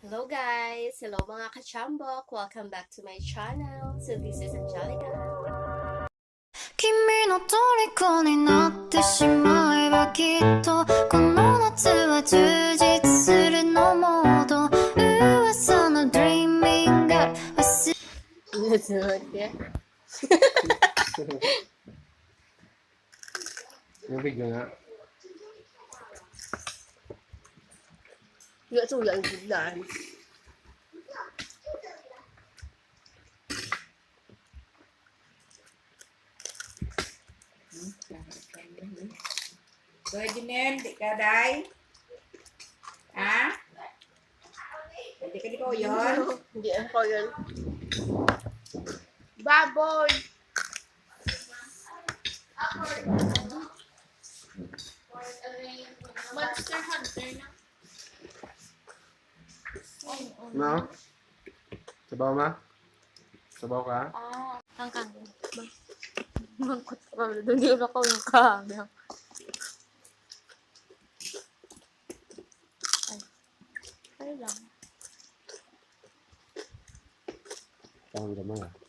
Hello guys! Hello mga kachambok! Welcome back to my channel. So this is Angelica. 君の虜になってしまえばきっとこの夏は充実するのモード噂の Dreaming Girl Yung video nga. Nggak suya ang gudlan. Pwede nen, di ka day? Ha? Hindi ka di ko yun? Hindi ako yun. Baboy! Monster Hunter na. No? Sabaw ma? Sabaw ka? ang kangin mangkot pa doon di ko yung kangin ay lang Parang gaman ah.